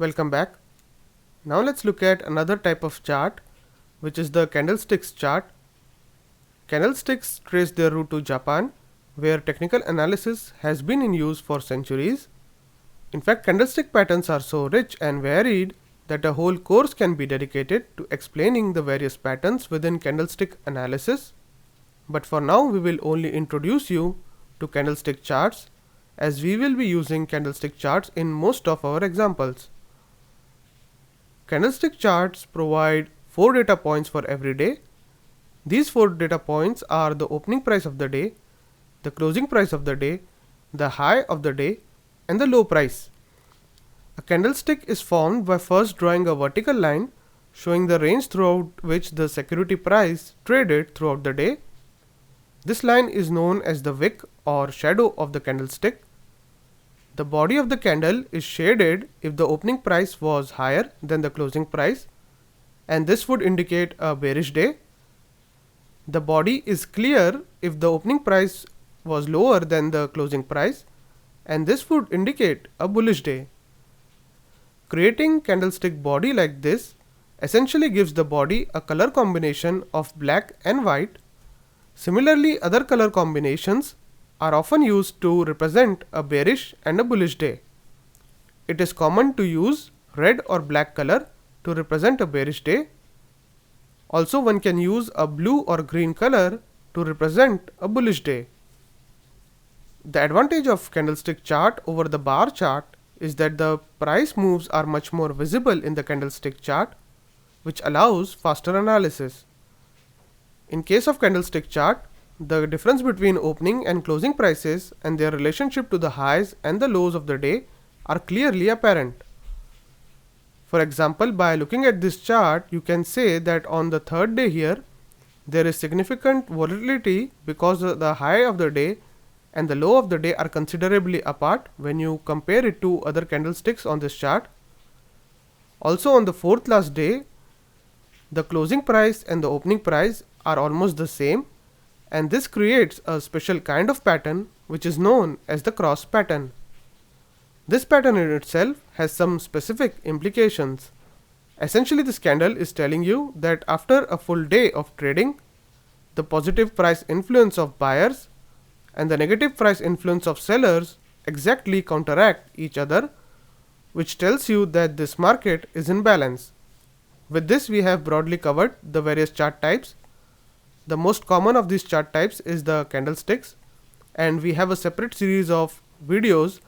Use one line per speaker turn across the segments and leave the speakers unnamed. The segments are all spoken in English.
Welcome back. Now let's look at another type of chart, which is the candlesticks chart. Candlesticks trace their root to Japan, where technical analysis has been in use for centuries. In fact, candlestick patterns are so rich and varied that a whole course can be dedicated to explaining the various patterns within candlestick analysis. But for now, we will only introduce you to candlestick charts, as we will be using candlestick charts in most of our examples. Candlestick charts provide 4 data points for every day. These 4 data points are the opening price of the day, the closing price of the day, the high of the day, and the low price. A candlestick is formed by first drawing a vertical line showing the range throughout which the security price traded throughout the day. This line is known as the wick or shadow of the candlestick. The body of the candle is shaded if the opening price was higher than the closing price, and this would indicate a bearish day. The body is clear if the opening price was lower than the closing price, and this would indicate a bullish day. Creating candlestick body like this essentially gives the body a color combination of black and white. Similarly, other color combinations are often used to represent a bearish and a bullish day. It is common to use red or black color to represent a bearish day. Also, one can use a blue or green color to represent a bullish day. The advantage of candlestick chart over the bar chart is that the price moves are much more visible in the candlestick chart, which allows faster analysis. In case of candlestick chart, the difference between opening and closing prices and their relationship to the highs and the lows of the day are clearly apparent. For example, by looking at this chart, you can say that on the third day here, there is significant volatility because the high of the day and the low of the day are considerably apart when you compare it to other candlesticks on this chart. Also, on the fourth last day, the closing price and the opening price are almost the same, and this creates a special kind of pattern which is known as the cross pattern. This pattern in itself has some specific implications. Essentially, this candle is telling you that after a full day of trading, the positive price influence of buyers and the negative price influence of sellers exactly counteract each other, which tells you that this market is in balance. With this, we have broadly covered the various chart types. The most common of these chart types is the candlesticks, and we have a separate series of videos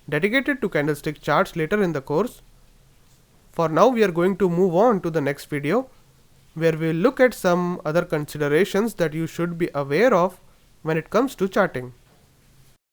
dedicated to candlestick charts later in the course. For now, we are going to move on to the next video, where we will look at some other considerations that you should be aware of when it comes to charting.